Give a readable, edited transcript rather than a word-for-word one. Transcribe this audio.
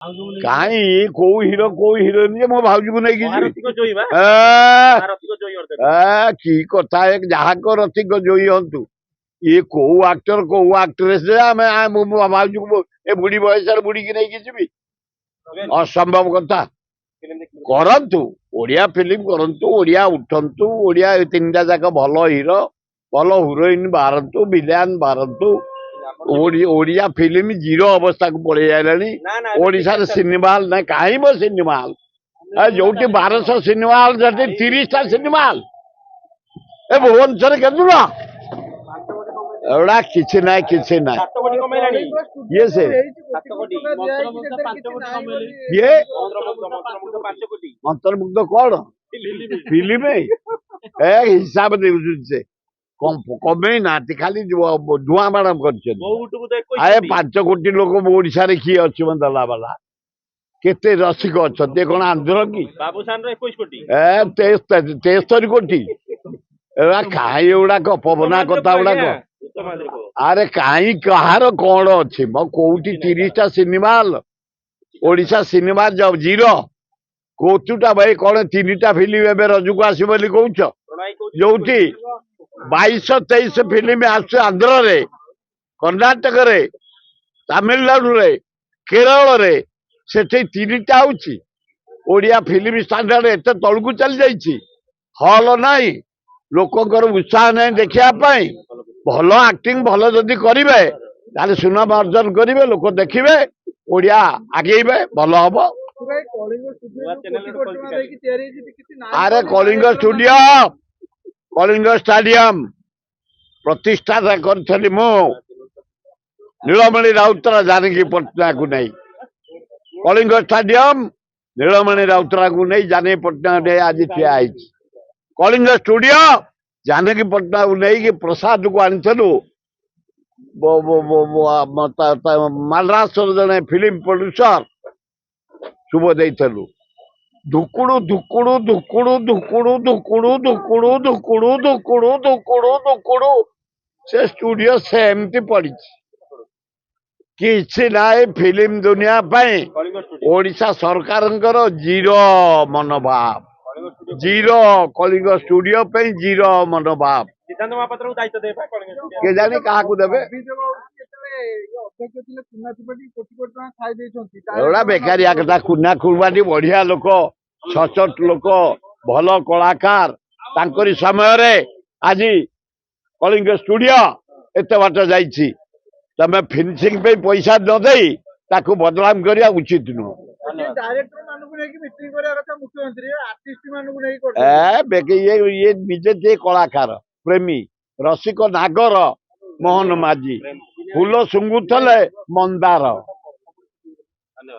कहीं को हिरोइन मो भाउज को नहीं की कथा एक जहाँ को रतिक जोई हंतु ये को एक्टर को एक्ट्रेस भाउज को ए बुढ़ी बयस बुढ़ी की नहीं जी असंभव कथा करंतु ओडिया फिल्म करंतु ओडिया उठंतु ओडिया तीन टा जाक भल हिरो भल हिरोइन बाहरतु विलेन बाहरतु ओडिया फिल्म जीरो अवस्था को पड़े जाए ओडिशा सिनेमा हॉल ना कहीं वो सिनेमा हॉल जो 1200 सिनेमा हॉल 30टा सिनेमा हॉल ए भुवनेश्वर केन्द्र एवढा किसी ना ये से ये अंतर्मुक्त कौन फिल्म हिसाब दे कमे ना खाली धुआ बाण कर 5 कोटी लोक ओडिशा किए अच्छे दला वाला केते रसिक अच्छा कौन आंध्र की 73 कोटी कहीं एगुड़ाक पवना कथा गुड़ाक अरे कहीं कहार कौन अच्छे कौटी 30टा सिनेमा हॉल ओडिशा सिनेमा जब जीरो कोचुटा भाई कौन 3टा फिल्म एवं रजू आस कौच जो 2223 फिल्म आस आंध्र रे कर्णाटक रे तमिलनाडु रे केरल रे से 3टा होची ओडिया फिल्म स्टैंडर्ड एत तलकू चली जाइए हॉल नहीं लोकंर उत्साह नहीं देखा भल एक्टिंग भल जदि करेंगे ताले सुनाम अर्जन करेंगे लोक देखिए ओडिया आगेबे भल हम अरे कलिंग स्टूडियो कलिंग स्टाडियम प्रतिष्ठा करी मु नीलमणि राउतरा जानकी पटना को नहीं कलिंग स्टाडियम नीलमणि राउतरा को नहीं जानकी पटना आज ठिया कलिंग स्टूडियो जानकी पटना को नहीं प्रसाद को आनीलु मद्रास जड़े फिल्म प्रोड्यूसर शुभ देलु धुकुड़ू धुकुड़ू धुकुड़ू धुकुड़ू धुकुड़ू धुकुड़ू धुकुड़ू धुकुड़ू धुकुड़ू धुकुड़ू से स्टूडियो से एमती पड़ी किसी ना फिल्म दुनिया ओडिशा सरकार जीरो मनोभाव जीरो कलिंग स्टूडियो जीरो मनोभाव के जानी क्या देवे एवढा बेकारिया कथा कुना कुर्बानी बढ़िया लोक सचोट लोक भल कलाकार तांकरी समय रे आज कलिंग स्टूडियो एत बाट जाइछि तमे फिनिशिंग पे पैसा न देई ताकू बदनाम करिया उचित नुह ये निजे जे कलाकार प्रेमी रसिक नागर मोहन माझी फूल सुंगुथले मंदार